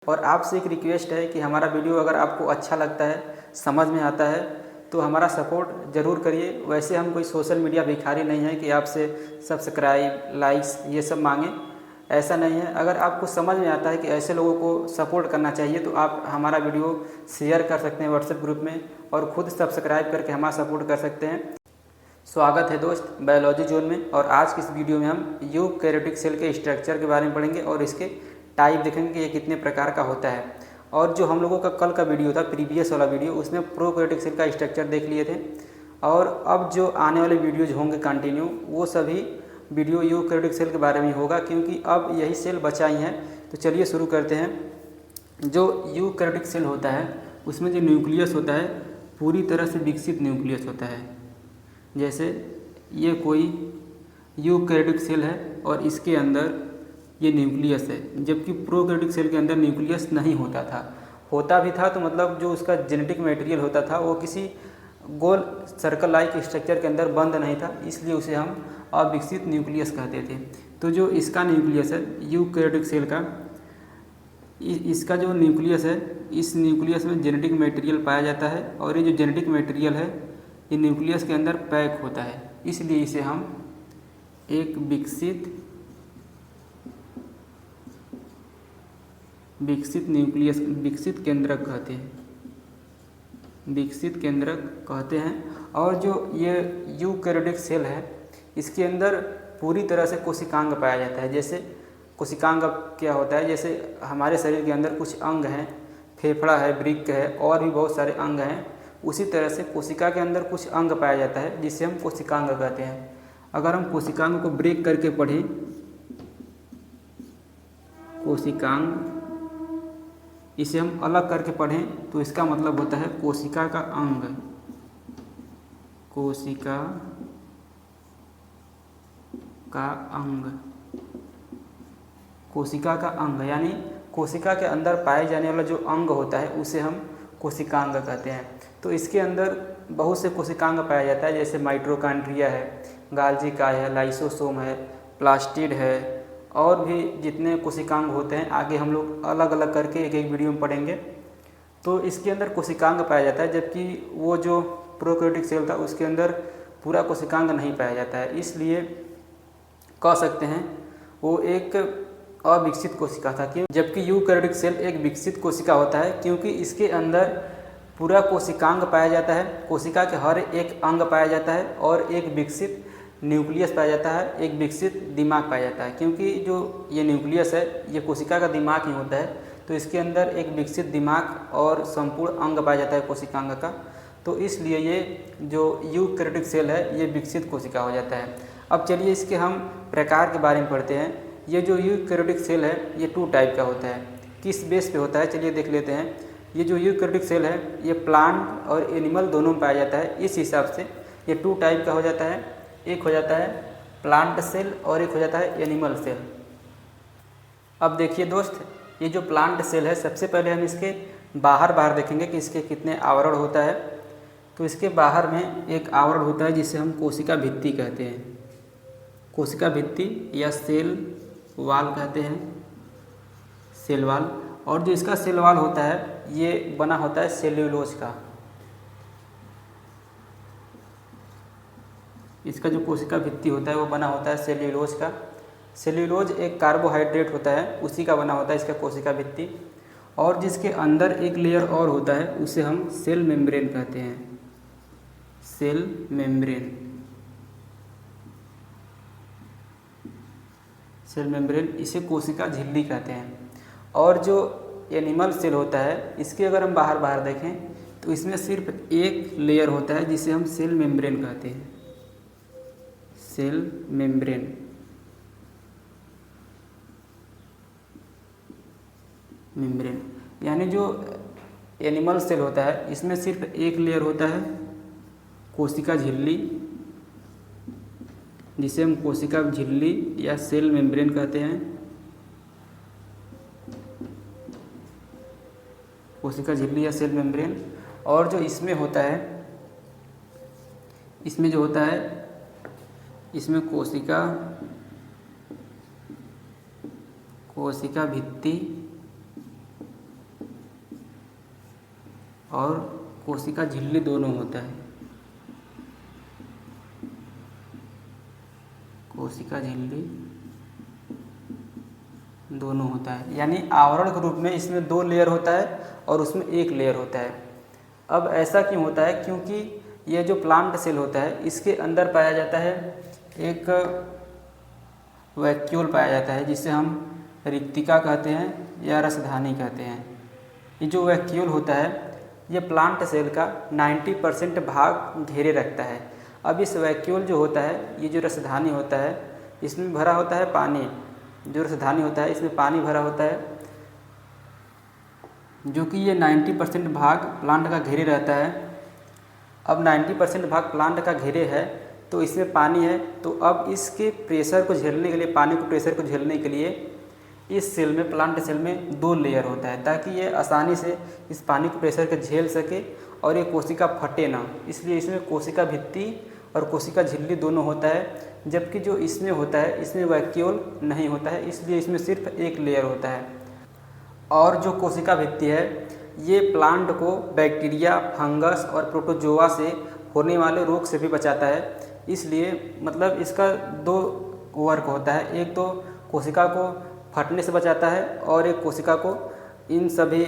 और आपसे एक रिक्वेस्ट है कि हमारा वीडियो अगर आपको अच्छा लगता है, समझ में आता है, तो हमारा सपोर्ट ज़रूर करिए। वैसे हम कोई सोशल मीडिया भिखारी नहीं है कि आपसे सब्सक्राइब, लाइक्स ये सब मांगें, ऐसा नहीं है। अगर आपको समझ में आता है कि ऐसे लोगों को सपोर्ट करना चाहिए तो आप हमारा वीडियो शेयर कर सकते हैं व्हाट्सएप ग्रुप में और ख़ुद सब्सक्राइब करके हमारा सपोर्ट कर सकते हैं। स्वागत है दोस्त बायोलॉजी जोन में। और आज की इस वीडियो में हम यूकैरियोटिक सेल के स्ट्रक्चर के बारे में पढ़ेंगे और इसके टाइप देखेंगे कि ये कितने प्रकार का होता है। और जो हम लोगों का कल का वीडियो था, प्रीवियस वाला वीडियो, उसमें प्रोकैरियोटिक सेल का स्ट्रक्चर देख लिए थे। और अब जो आने वाले वीडियोज होंगे कंटिन्यू, वो सभी वीडियो यूकैरियोटिक सेल के बारे में होगा, क्योंकि अब यही सेल बचा ही है। तो चलिए शुरू करते हैं। जो यूकैरियोटिक सेल होता है उसमें जो न्यूक्लियस होता है पूरी तरह से विकसित न्यूक्लियस होता है। जैसे ये कोई यूकैरियोटिक सेल है और इसके अंदर ये न्यूक्लियस है, जबकि प्रोकैरियोटिक सेल के अंदर न्यूक्लियस नहीं होता था। होता भी था तो मतलब जो उसका जेनेटिक मटेरियल होता था वो किसी गोल सर्कल लाइक स्ट्रक्चर के अंदर बंद नहीं था, इसलिए उसे हम अविकसित न्यूक्लियस कहते थे। तो जो इसका न्यूक्लियस है यूकैरियोटिक सेल का, इसका जो न्यूक्लियस है, इस न्यूक्लियस में जेनेटिक मटेरियल पाया जाता है और ये जो जेनेटिक मटेरियल है ये न्यूक्लियस के अंदर पैक होता है, इसलिए इसे हम एक विकसित न्यूक्लियस, विकसित केंद्रक कहते हैं, विकसित केंद्रक कहते हैं। और जो ये यूकैरियोटिक सेल है इसके अंदर पूरी तरह से कोशिकांग पाया जाता है। जैसे कोशिकांग क्या होता है, जैसे हमारे शरीर के अंदर कुछ अंग हैं, फेफड़ा है, वृक्क है और भी बहुत सारे अंग हैं, उसी तरह से कोशिका के अंदर कुछ अंग पाया जाता है जिसे हम कोशिकांग कहते हैं। अगर हम कोशिकांग को ब्रेक करके पढ़ें, कोशिकांग, इसे हम अलग करके पढ़ें तो इसका मतलब होता है कोशिका का अंग, कोशिका का अंग, कोशिका का अंग, यानी कोशिका के अंदर पाए जाने वाला जो अंग होता है उसे हम कोशिकांग कहते हैं। तो इसके अंदर बहुत से कोशिकांग पाया जाता है, जैसे माइटोकॉन्ड्रिया है, गाल्जी काय है, लाइसोसोम है, प्लास्टिड है और भी जितने कोशिकांग होते हैं आगे हम लोग अलग अलग करके एक एक वीडियो में पढ़ेंगे। तो इसके अंदर कोशिकांग पाया जाता है, जबकि वो जो प्रोकैरियोटिक सेल था उसके अंदर पूरा कोशिकांग नहीं पाया जाता है, इसलिए कह सकते हैं वो एक अविकसित कोशिका था। क्यों? जबकि यूकैरियोटिक सेल एक विकसित कोशिका होता है, क्योंकि इसके अंदर पूरा कोशिकांग पाया जाता है, कोशिका के हर एक अंग पाया जाता है और एक विकसित न्यूक्लियस पाया जाता है, एक विकसित दिमाग पाया जाता है। क्योंकि जो ये न्यूक्लियस है ये कोशिका का दिमाग ही होता है, तो इसके अंदर एक विकसित दिमाग और संपूर्ण अंग पाया जाता है कोशिकांग का। तो इसलिए ये जो यूकैरियोटिक सेल है ये विकसित कोशिका हो जाता है। अब चलिए इसके हम प्रकार के बारे में पढ़ते हैं। ये जो यूकैरियोटिक सेल है ये 2 टाइप का होता है। किस बेस पे होता है चलिए देख लेते हैं। ये जो यूकैरियोटिक सेल है ये प्लांट और एनिमल दोनों में पाया जाता है, इस हिसाब से ये 2 टाइप का हो जाता है। एक हो जाता है प्लांट सेल और एक हो जाता है एनिमल सेल। अब देखिए दोस्त, ये जो प्लांट सेल है सबसे पहले हम इसके बाहर देखेंगे कि इसके कितने आवरण होता है। तो इसके बाहर में एक आवरण होता है जिसे हम कोशिका भित्ति कहते हैं, कोशिका भित्ति या सेल वाल कहते हैं, सेल वाल। और जो इसका सेल वाल होता है ये बना होता है सेल्यूलोज का। इसका जो कोशिका भित्ति होता है वो बना होता है सेल्यूलोज का। सेल्यूलोज एक कार्बोहाइड्रेट होता है, उसी का बना होता है इसका कोशिका भित्ति। और जिसके अंदर एक लेयर और होता है उसे हम सेल मेम्ब्रेन कहते हैं, सेल मेम्ब्रेन, सेल मेम्ब्रेन, इसे कोशिका झिल्ली कहते हैं। और जो एनिमल सेल होता है इसके अगर हम बाहर देखें तो इसमें सिर्फ एक लेयर होता है जिसे हम सेल मेम्ब्रेन कहते हैं, सेल मेम्ब्रेन, मेम्ब्रेन। यानी जो एनिमल सेल होता है इसमें सिर्फ एक लेयर होता है कोशिका झिल्ली, जिसे हम कोशिका झिल्ली या सेल मेम्ब्रेन कहते हैं, कोशिका झिल्ली या सेल मेम्ब्रेन। और जो इसमें होता है, इसमें जो होता है इसमें कोशिका भित्ति और कोशिका झिल्ली दोनों होता है। कोशिका झिल्ली दोनों होता है, यानी आवरण के रूप में इसमें 2 लेयर होता है और उसमें 1 लेयर होता है। अब ऐसा क्यों होता है? क्योंकि ये जो प्लांट सेल होता है इसके अंदर पाया जाता है एक वैक्यूल पाया जाता है, जिसे हम रिक्तिका कहते हैं या रसधानी कहते हैं। ये जो वैक्यूल होता है ये प्लांट सेल का 90% भाग घेरे रखता है। अब इस वैक्यूल जो होता है, ये जो रसधानी होता है, इसमें भरा होता है पानी। जो रसधानी होता है इसमें पानी भरा होता है, जो कि ये 90% भाग प्लांट का घेरे रहता है। अब 90% भाग प्लांट का घेरे है तो इसमें पानी है, तो अब इसके प्रेशर को झेलने के लिए, पानी को प्रेशर को झेलने के लिए इस सेल में, प्लांट सेल में 2 लेयर होता है, ताकि ये आसानी से इस पानी को प्रेशर को झेल सके और ये कोशिका फटे ना। इसलिए इसमें कोशिका भित्ति और कोशिका झिल्ली दोनों होता है। जबकि जो इसमें होता है इसमें वैक्यूल नहीं होता है, इसलिए इसमें सिर्फ 1 लेयर होता है। और जो कोशिका भित्ति है ये प्लांट को बैक्टीरिया, फंगस और प्रोटोजोआ से होने वाले रोग से भी बचाता है। इसलिए मतलब इसका 2 वर्क होता है, एक तो कोशिका को फटने से बचाता है और एक कोशिका को इन सभी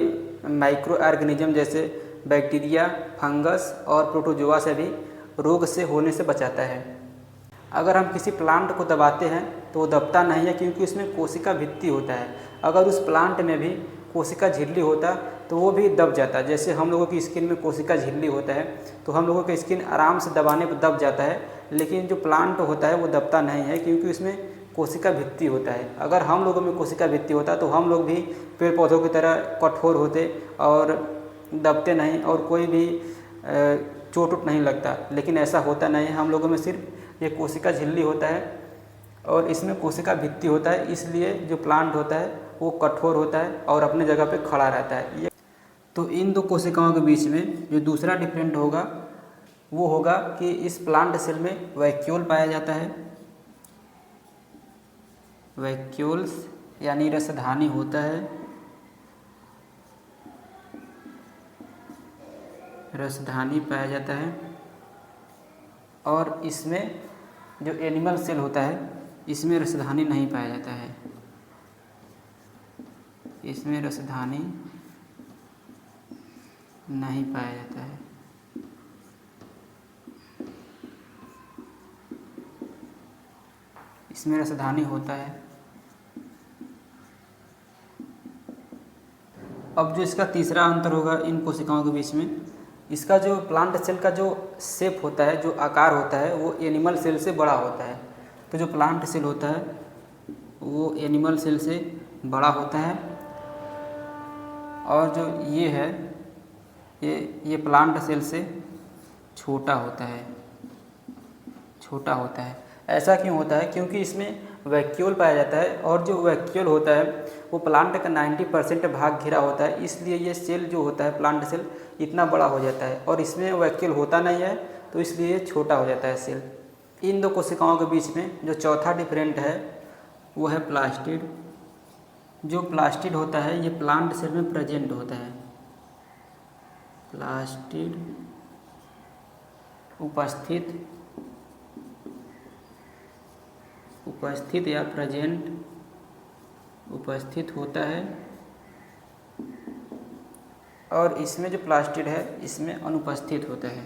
माइक्रो ऑर्गेनिज्म जैसे बैक्टीरिया, फंगस और प्रोटोजोआ से भी रोग से होने से बचाता है। अगर हम किसी प्लांट को दबाते हैं तो वो दबता नहीं है, क्योंकि उसमें कोशिका भित्ति होता है। अगर उस प्लांट में भी कोशिका झिल्ली होता तो वो भी दब जाता। जैसे हम लोगों की स्किन में कोशिका झिल्ली होता है तो हम लोगों की स्किन आराम से दबाने पर दब जाता है, लेकिन जो प्लांट होता है वो दबता नहीं है, क्योंकि उसमें कोशिका भित्ति होता है। अगर हम लोगों में कोशिका भित्ति होता तो हम लोग भी पेड़ पौधों की तरह कठोर होते और दबते नहीं और कोई भी चोट उट नहीं लगता, लेकिन ऐसा होता नहीं है। हम लोगों में सिर्फ ये कोशिका झिल्ली होता है और इसमें कोशिका भित्ति होता है, इसलिए जो प्लांट होता है वो कठोर होता है और अपने जगह पे खड़ा रहता है। ये तो इन 2 कोशिकाओं के बीच में जो दूसरा डिफरेंट होगा वो होगा कि इस प्लांट सेल में वैक्यूल पाया जाता है। वैक्यूल्स यानी रसधानी होता है, रसधानी पाया जाता है। और इसमें जो एनिमल सेल होता है इसमें रसधानी नहीं पाया जाता है, इसमें रसधानी नहीं पाया जाता है। इसमें रसधानी होता है। अब जो इसका तीसरा अंतर होगा इन कोशिकाओं के बीच में, इसका जो प्लांट सेल का जो शेप होता है, जो आकार होता है, वो एनिमल सेल से बड़ा होता है। तो जो प्लांट सेल होता है वो एनिमल सेल से बड़ा होता है, और जो ये है ये प्लांट सेल से छोटा होता है, छोटा होता है। ऐसा क्यों होता है? क्योंकि इसमें वैक्यूल पाया जाता है, और जो वैक्यूल होता है वो प्लांट का 90% भाग घिरा होता है, इसलिए ये सेल जो होता है प्लांट सेल इतना बड़ा हो जाता है। और इसमें वैक्यूल होता नहीं है तो इसलिए ये छोटा हो जाता है सेल। इन 2 कोशिकाओं के बीच में जो चौथा डिफरेंट है वो है प्लास्टिड। जो प्लास्टिड होता है ये प्लांट सेल में प्रेजेंट होता है। प्लास्टिड उपस्थित या प्रेजेंट उपस्थित होता है। और इसमें जो प्लास्टिड है इसमें अनुपस्थित होता है।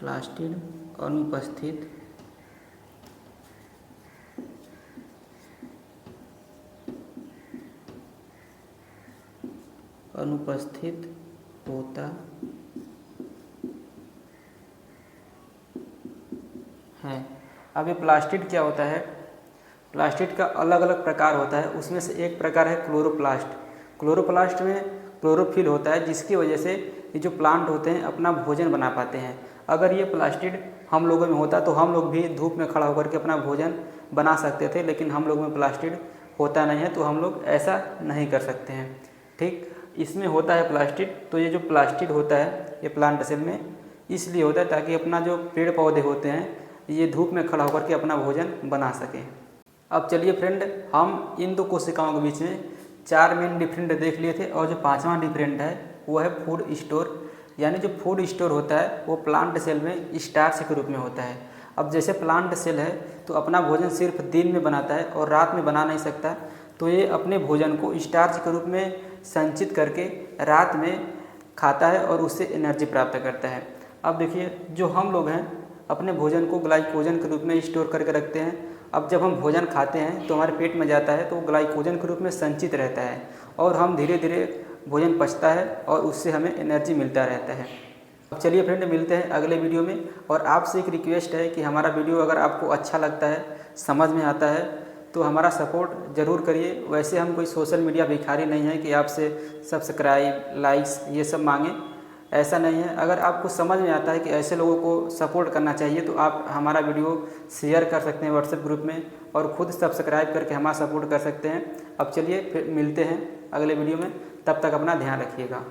प्लास्टिड अनुपस्थित होता है। अब ये प्लास्टिड क्या होता है? प्लास्टिड का अलग अलग प्रकार होता है। उसमें से एक प्रकार है क्लोरोप्लास्ट। क्लोरोप्लास्ट में क्लोरोफिल होता है, जिसकी वजह से ये जो प्लांट होते हैं अपना भोजन बना पाते हैं। अगर ये प्लास्टिड हम लोगों में होता तो हम लोग भी धूप में खड़ा होकर के अपना भोजन बना सकते थे, लेकिन हम लोग में प्लास्टिड होता नहीं है तो हम लोग ऐसा नहीं कर सकते हैं। ठीक, इसमें होता है प्लास्टिड। तो ये जो प्लास्टिड होता है ये प्लांट सेल में इसलिए होता है ताकि अपना जो पेड़ पौधे होते हैं ये धूप में खड़ा होकर के अपना भोजन बना सकें। अब चलिए फ्रेंड, हम इन 2 कोशिकाओं के बीच में 4 मेन डिफरेंट देख लिए थे, और जो 5वां डिफरेंट है वो है फूड स्टोर। यानी जो फूड स्टोर होता है वो प्लांट सेल में स्टार्च के रूप में होता है। अब जैसे प्लांट सेल है तो अपना भोजन सिर्फ दिन में बनाता है और रात में बना नहीं सकता, तो ये अपने भोजन को स्टार्च के रूप में संचित करके रात में खाता है और उससे एनर्जी प्राप्त करता है। अब देखिए, जो हम लोग हैं अपने भोजन को ग्लाइकोजन के रूप में स्टोर करके रखते हैं। अब जब हम भोजन खाते हैं तो हमारे पेट में जाता है तो वो ग्लाइकोजन के रूप में संचित रहता है और हम धीरे धीरे भोजन पचता है और उससे हमें एनर्जी मिलता रहता है। अब चलिए फ्रेंड, मिलते हैं अगले वीडियो में। और आपसे एक रिक्वेस्ट है कि हमारा वीडियो अगर आपको अच्छा लगता है, समझ में आता है, तो हमारा सपोर्ट ज़रूर करिए। वैसे हम कोई सोशल मीडिया भिखारी नहीं है कि आपसे सब्सक्राइब, लाइक्स ये सब मांगें, ऐसा नहीं है। अगर आपको समझ में आता है कि ऐसे लोगों को सपोर्ट करना चाहिए तो आप हमारा वीडियो शेयर कर सकते हैं व्हाट्सएप ग्रुप में और ख़ुद सब्सक्राइब करके हमारा सपोर्ट कर सकते हैं। अब चलिए फिर मिलते हैं अगले वीडियो में, तब तक अपना ध्यान रखिएगा।